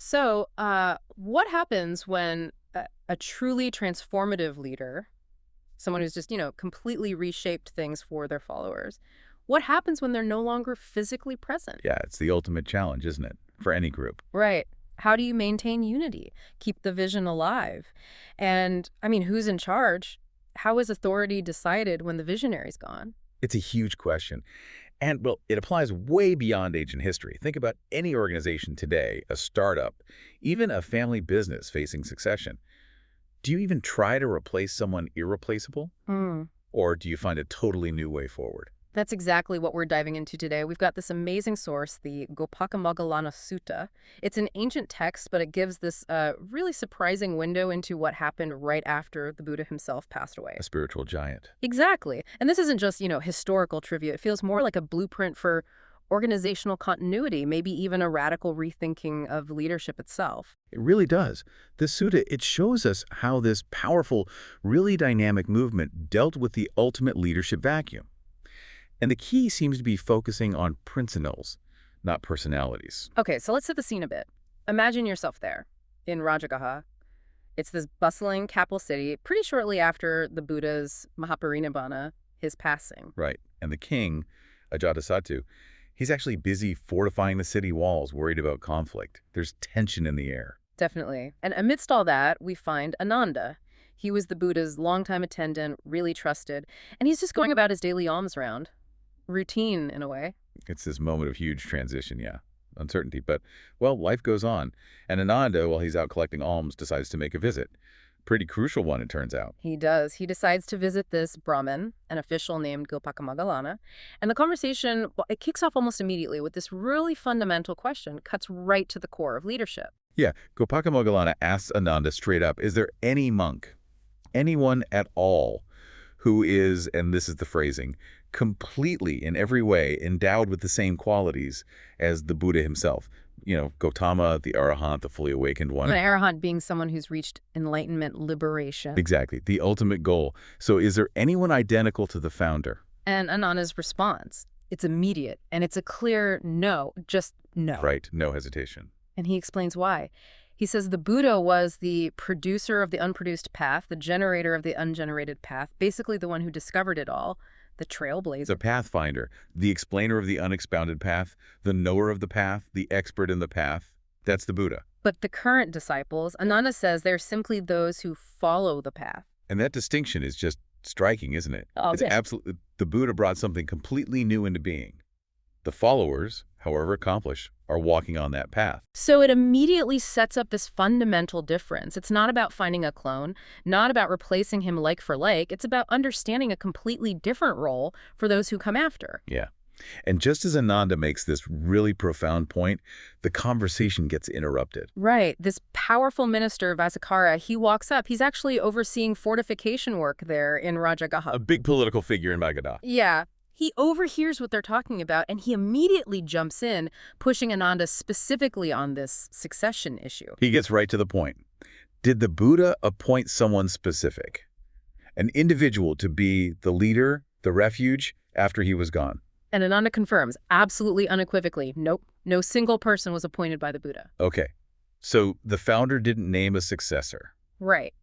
So, what happens when a truly transformative leader, someone who's just, completely reshaped things for their followers, what happens when they're no longer physically present? Yeah, it's the ultimate challenge, isn't it, for any group? Right. How do you maintain unity, keep the vision alive? And, I mean, who's in charge? How is authority decided when the visionary's gone? It's a huge question. And, well, it applies way beyond ancient history. Think about any organization today, a startup, even a family business facing succession. Do you even try to replace someone irreplaceable? Hmm. Or do you find a totally new way forward? That's exactly what we're diving into today. We've got this amazing source, the Gopaka-Moggallānasuttaṃ. It's an ancient text, but it gives this really surprising window into what happened right after the Buddha himself passed away. A spiritual giant. Exactly. And this isn't just, historical trivia. It feels more like a blueprint for organizational continuity, maybe even a radical rethinking of leadership itself. It really does. This sutta, it shows us how this powerful, really dynamic movement dealt with the ultimate leadership vacuum. And the key seems to be focusing on principles, not personalities. Okay, so let's set the scene a bit. Imagine yourself there, in Rajagaha. It's this bustling capital city, pretty shortly after the Buddha's Mahaparinibbana, his passing. Right. And the king, Ajatasattu, he's actually busy fortifying the city walls, worried about conflict. There's tension in the air. Definitely. And amidst all that, we find Ānanda. He was the Buddha's longtime attendant, really trusted, and he's just going about his daily alms round. Routine, in a way. It's this moment of huge transition, yeah. Uncertainty. But, well, life goes on. And Ānanda, while he's out collecting alms, decides to make a visit. Pretty crucial one, it turns out. He does. He decides to visit this Brahmin, an official named Gopaka-Moggallāna. And the conversation, well, it kicks off almost immediately with this really fundamental question, cuts right to the core of leadership. Yeah, Gopaka-Moggallāna asks Ānanda straight up, is there any monk, anyone at all, who is, and this is the phrasing, completely in every way endowed with the same qualities as the Buddha himself? Gautama, the Arahant, the fully awakened one. An Arahant being someone who's reached enlightenment, liberation. Exactly, the ultimate goal. So is there anyone identical to the founder? And Ananda's response, it's immediate, and it's a clear no, just no. Right, no hesitation. And he explains why. He says the Buddha was the producer of the unproduced path, the generator of the ungenerated path, basically the one who discovered it all, the trailblazer. The pathfinder, the explainer of the unexpounded path, the knower of the path, the expert in the path. That's the Buddha. But the current disciples, Ānanda says they're simply those who follow the path. And that distinction is just striking, isn't it? Oh, it's yes. absolutely, the Buddha brought something completely new into being. The followers, however accomplished, are walking on that path. So it immediately sets up this fundamental difference. It's not about finding a clone, not about replacing him like for like. It's about understanding a completely different role for those who come after. Yeah. And just as Ānanda makes this really profound point, the conversation gets interrupted. Right. This powerful minister, Vassakāra, he walks up. He's actually overseeing fortification work there in Rajagaha. A big political figure in Magadha. Yeah. He overhears what they're talking about, and he immediately jumps in, pushing Ānanda specifically on this succession issue. He gets right to the point. Did the Buddha appoint someone specific, an individual to be the leader, the refuge, after he was gone? And Ānanda confirms, absolutely unequivocally, nope, no single person was appointed by the Buddha. Okay, so the founder didn't name a successor. Right.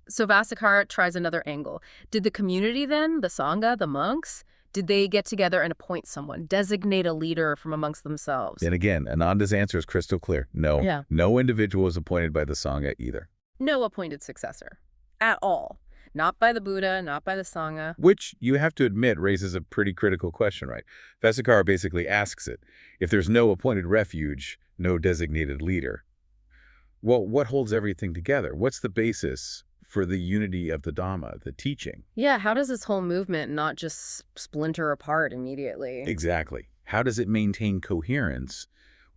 So Vassakāra tries another angle. Did the community then, the Sangha, the monks, did they get together and appoint someone, designate a leader from amongst themselves? And again, Ānanda's answer is crystal clear. No, Yeah. No individual was appointed by the Sangha either. No appointed successor. At all. Not by the Buddha, not by the Sangha. Which, you have to admit, raises a pretty critical question, right? Vassakāra basically asks it. If there's no appointed refuge, no designated leader, well, what holds everything together? What's the basis for the unity of the Dhamma, the teaching? Yeah, how does this whole movement not just splinter apart immediately? Exactly. How does it maintain coherence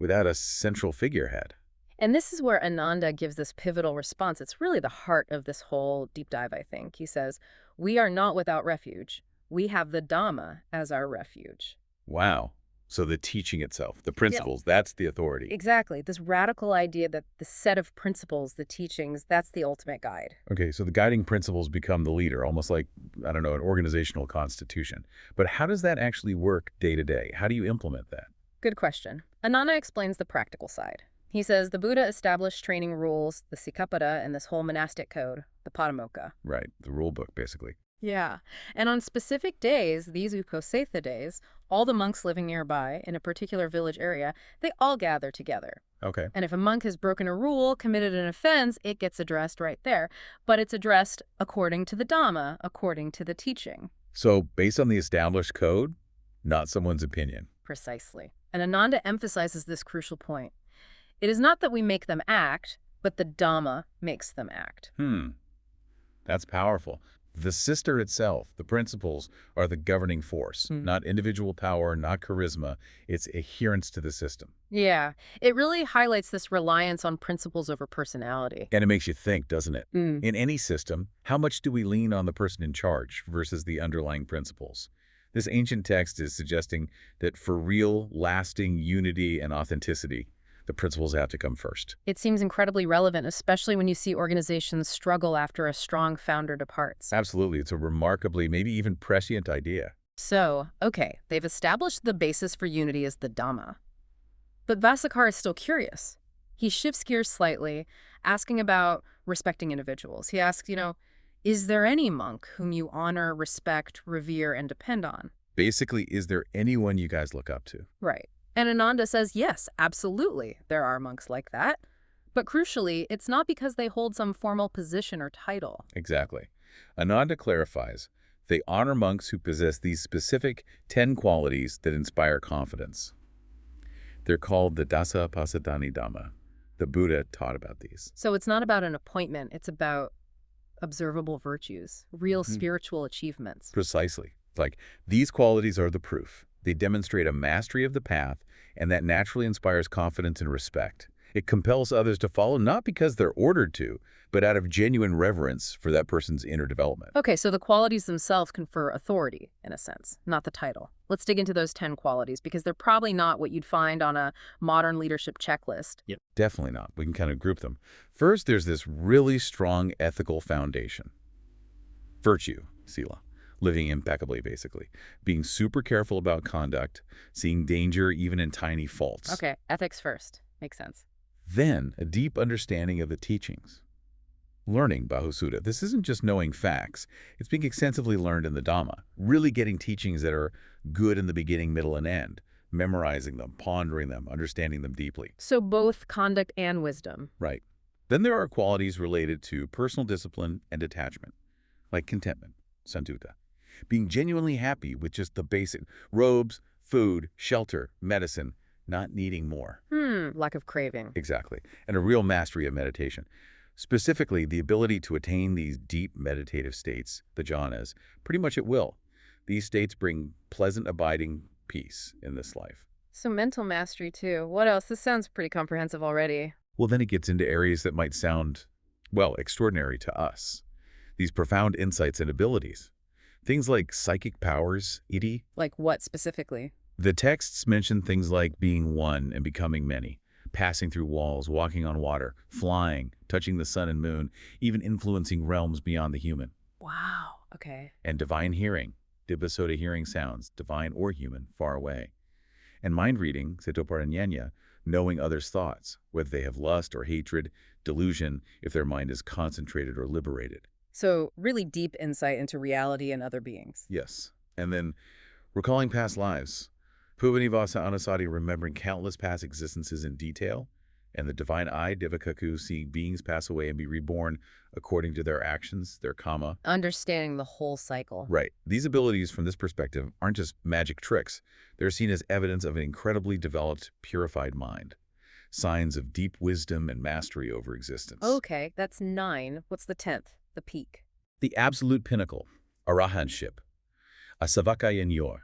without a central figurehead? And this is where Ānanda gives this pivotal response. It's really the heart of this whole deep dive, I think. He says, we are not without refuge. We have the Dhamma as our refuge. Wow. So the teaching itself, the principles, that's the authority. Exactly. This radical idea that the set of principles, the teachings, that's the ultimate guide. Okay, so the guiding principles become the leader, almost like, I don't know, an organizational constitution. But how does that actually work day to day? How do you implement that? Good question. Ānanda explains the practical side. He says the Buddha established training rules, the Sikkhapada, and this whole monastic code, the Patimokkha. Right, the rule book, basically. Yeah. And on specific days, these Ukosetha days, all the monks living nearby in a particular village area, they all gather together. Okay. And if a monk has broken a rule, committed an offense, it gets addressed right there. But it's addressed according to the Dhamma, according to the teaching. So, based on the established code, not someone's opinion. Precisely. And Ānanda emphasizes this crucial point. It is not that we make them act, but the Dhamma makes them act. That's powerful. The sister itself, the principles, are the governing force, not individual power, not charisma. It's adherence to the system. Yeah, it really highlights this reliance on principles over personality. And it makes you think, doesn't it? In any system, how much do we lean on the person in charge versus the underlying principles? This ancient text is suggesting that for real, lasting unity and authenticity, the principles have to come first. It seems incredibly relevant, especially when you see organizations struggle after a strong founder departs. Absolutely. It's a remarkably, maybe even prescient idea. So, okay, they've established the basis for unity as the Dhamma. But Vassakāra is still curious. He shifts gears slightly, asking about respecting individuals. He asks, is there any monk whom you honor, respect, revere, and depend on? Basically, is there anyone you guys look up to? Right. And Ānanda says, yes, absolutely, there are monks like that. But crucially, it's not because they hold some formal position or title. Exactly. Ānanda clarifies, they honor monks who possess these specific 10 qualities that inspire confidence. They're called the Dasa Pasadani Dhamma. The Buddha taught about these. So it's not about an appointment, it's about observable virtues, real spiritual achievements. Precisely. Like, these qualities are the proof. They demonstrate a mastery of the path, and that naturally inspires confidence and respect. It compels others to follow not because they're ordered to, but out of genuine reverence for that person's inner development. Okay, so the qualities themselves confer authority, in a sense, not the title. Let's dig into those 10 qualities, because they're probably not what you'd find on a modern leadership checklist. Yep. Definitely not. We can kind of group them. First, there's this really strong ethical foundation. Virtue, sila. Living impeccably, basically. Being super careful about conduct, seeing danger even in tiny faults. Okay, ethics first. Makes sense. Then, a deep understanding of the teachings. Learning Bahusuddha. This isn't just knowing facts. It's being extensively learned in the Dhamma. Really getting teachings that are good in the beginning, middle, and end. Memorizing them, pondering them, understanding them deeply. So both conduct and wisdom. Right. Then there are qualities related to personal discipline and detachment, like contentment, santutta. Being genuinely happy with just the basic robes, food, shelter, medicine, not needing more. Lack of craving. Exactly. And a real mastery of meditation. Specifically, the ability to attain these deep meditative states, the jhanas, pretty much at will. These states bring pleasant, abiding peace in this life. So mental mastery, too. What else? This sounds pretty comprehensive already. Well, then it gets into areas that might sound, well, extraordinary to us. These profound insights and abilities. Things like psychic powers, iti. Like what specifically? The texts mention things like being one and becoming many, passing through walls, walking on water, flying, touching the sun and moon, even influencing realms beyond the human. Wow. Okay. And divine hearing, dibbasoda hearing sounds, divine or human, far away. And mind reading, setoparanyanya, knowing others' thoughts, whether they have lust or hatred, delusion, if their mind is concentrated or liberated. So really deep insight into reality and other beings. Yes. And then recalling past lives. Puvanivasa anusati, remembering countless past existences in detail. And the divine eye, divakaku, seeing beings pass away and be reborn according to their actions, their karma. Understanding the whole cycle. Right. These abilities from this perspective aren't just magic tricks. They're seen as evidence of an incredibly developed, purified mind. Signs of deep wisdom and mastery over existence. Okay, that's 9. What's the 10th? The peak. The absolute pinnacle, arahantship, a savakayanyor.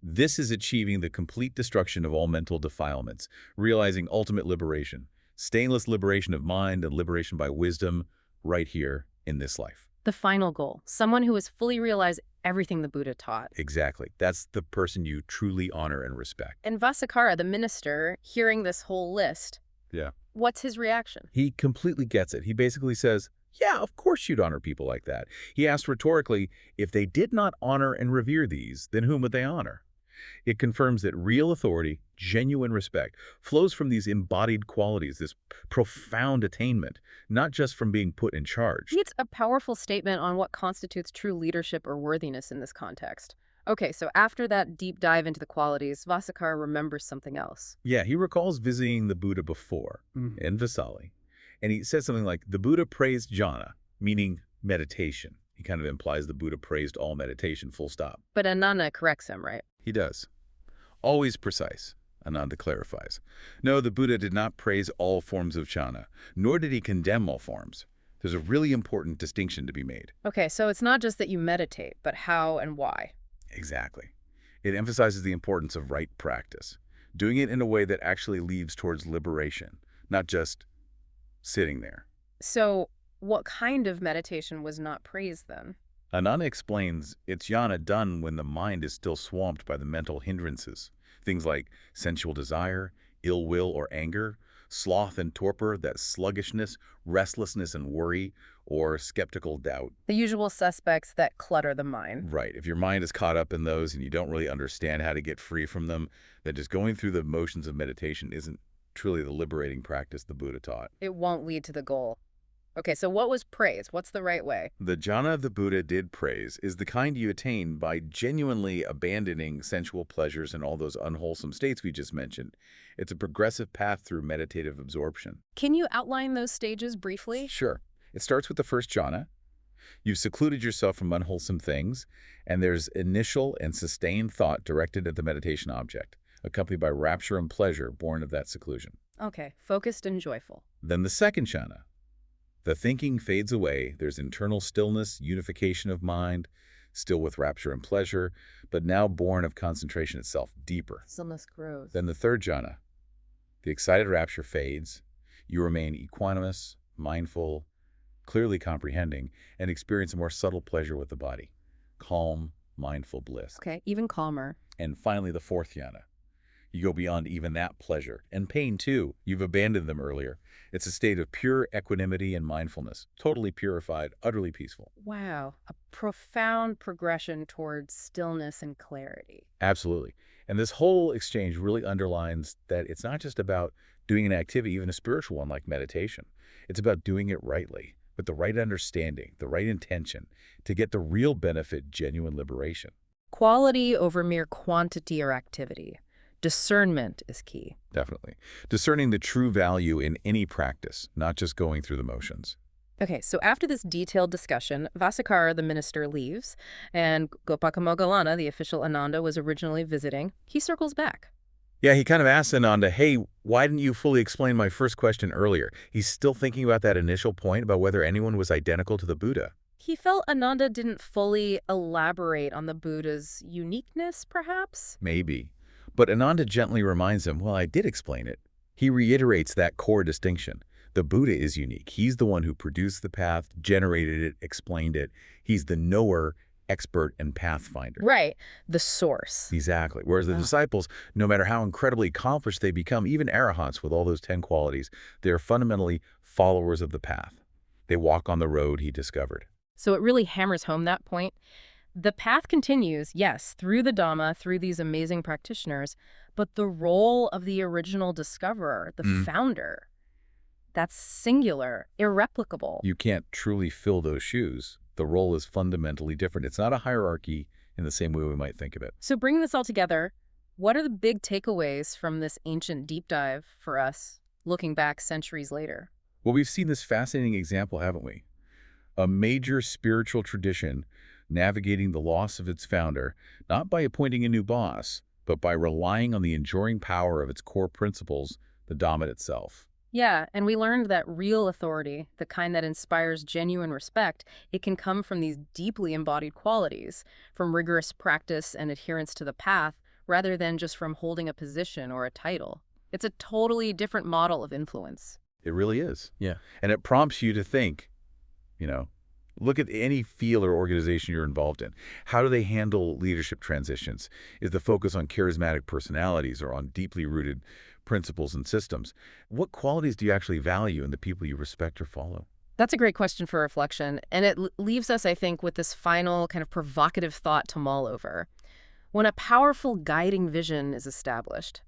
This is achieving the complete destruction of all mental defilements, realizing ultimate liberation, stainless liberation of mind and liberation by wisdom right here in this life. The final goal, someone who has fully realized everything the Buddha taught. Exactly. That's the person you truly honor and respect. And Vassakāra, the minister, hearing this whole list, what's his reaction? He completely gets it. He basically says, yeah, of course you'd honor people like that. He asked rhetorically, if they did not honor and revere these, then whom would they honor? It confirms that real authority, genuine respect, flows from these embodied qualities, this profound attainment, not just from being put in charge. It's a powerful statement on what constitutes true leadership or worthiness in this context. Okay, so after that deep dive into the qualities, Vassakāra remembers something else. Yeah, he recalls visiting the Buddha before, in Vasali, and he says something like, the Buddha praised jhana, meaning meditation. He kind of implies the Buddha praised all meditation, full stop. But Ānanda corrects him, right? He does. Always precise, Ānanda clarifies. No, the Buddha did not praise all forms of jhana, nor did he condemn all forms. There's a really important distinction to be made. Okay, so it's not just that you meditate, but how and why. Exactly. It emphasizes the importance of right practice, doing it in a way that actually leads towards liberation, not just sitting there. So what kind of meditation was not praised then? Ānanda explains it's jhana done when the mind is still swamped by the mental hindrances, things like sensual desire, ill will or anger, sloth and torpor, that sluggishness, restlessness and worry, or skeptical doubt. The usual suspects that clutter the mind. Right. If your mind is caught up in those and you don't really understand how to get free from them, then just going through the motions of meditation isn't truly the liberating practice the Buddha taught. It won't lead to the goal. Okay, so what was praise? What's the right way? The jhana the Buddha did praise is the kind you attain by genuinely abandoning sensual pleasures and all those unwholesome states we just mentioned. It's a progressive path through meditative absorption. Can you outline those stages briefly? Sure. It starts with the first jhana. You've secluded yourself from unwholesome things, and there's initial and sustained thought directed at the meditation object, accompanied by rapture and pleasure born of that seclusion. Okay, focused and joyful. Then the second jhana. The thinking fades away. There's internal stillness, unification of mind, still with rapture and pleasure, but now born of concentration itself, deeper. Stillness grows. Then the third jhana. The excited rapture fades. You remain equanimous, mindful, clearly comprehending, and experience a more subtle pleasure with the body. Calm, mindful bliss. Okay, even calmer. And finally, the fourth jhana. You go beyond even that pleasure. And pain, too. You've abandoned them earlier. It's a state of pure equanimity and mindfulness, totally purified, utterly peaceful. Wow, a profound progression towards stillness and clarity. Absolutely. And this whole exchange really underlines that it's not just about doing an activity, even a spiritual one like meditation. It's about doing it rightly, with the right understanding, the right intention, to get the real benefit, genuine liberation. Quality over mere quantity or activity. Discernment is key. Definitely. Discerning the true value in any practice, not just going through the motions. Okay, so after this detailed discussion, Vassakāra, the minister, leaves, and Gopaka-Moggallāna, the official Ānanda was originally visiting, he circles back. Yeah, he kind of asks Ānanda, hey, why didn't you fully explain my first question earlier? He's still thinking about that initial point about whether anyone was identical to the Buddha. He felt Ānanda didn't fully elaborate on the Buddha's uniqueness, perhaps? Maybe. But Ānanda gently reminds him, well, I did explain it. He reiterates that core distinction. The Buddha is unique. He's the one who produced the path, generated it, explained it. He's the knower, expert, and pathfinder. Right. The source. Exactly. Whereas the disciples, no matter how incredibly accomplished they become, even arahants with all those 10 qualities, they're fundamentally followers of the path. They walk on the road he discovered. So it really hammers home that point. The path continues, yes, through the Dhamma, through these amazing practitioners, but the role of the original discoverer, the founder, that's singular, irreplicable. You can't truly fill those shoes. The role is fundamentally different. It's not a hierarchy in the same way we might think of it. So bringing this all together, what are the big takeaways from this ancient deep dive for us, looking back centuries later? Well, we've seen this fascinating example, haven't we? A major spiritual tradition navigating the loss of its founder, not by appointing a new boss, but by relying on the enduring power of its core principles, the Dhamma itself. Yeah, and we learned that real authority, the kind that inspires genuine respect, it can come from these deeply embodied qualities, from rigorous practice and adherence to the path, rather than just from holding a position or a title. It's a totally different model of influence. It really is. Yeah. And it prompts you to think, look at any field or organization you're involved in. How do they handle leadership transitions? Is the focus on charismatic personalities or on deeply rooted principles and systems? What qualities do you actually value in the people you respect or follow? That's a great question for reflection, and it leaves us, I think, with this final kind of provocative thought to mull over. When a powerful guiding vision is established,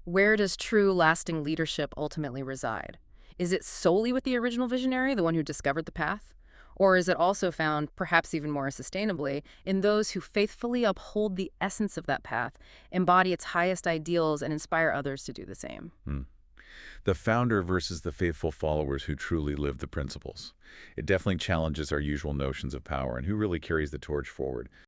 where does true, lasting leadership ultimately reside? Is it solely with the original visionary, the one who discovered the path? Or is it also found, perhaps even more sustainably, in those who faithfully uphold the essence of that path, embody its highest ideals, and inspire others to do the same? Hmm. The founder versus the faithful followers who truly live the principles. It definitely challenges our usual notions of power and who really carries the torch forward.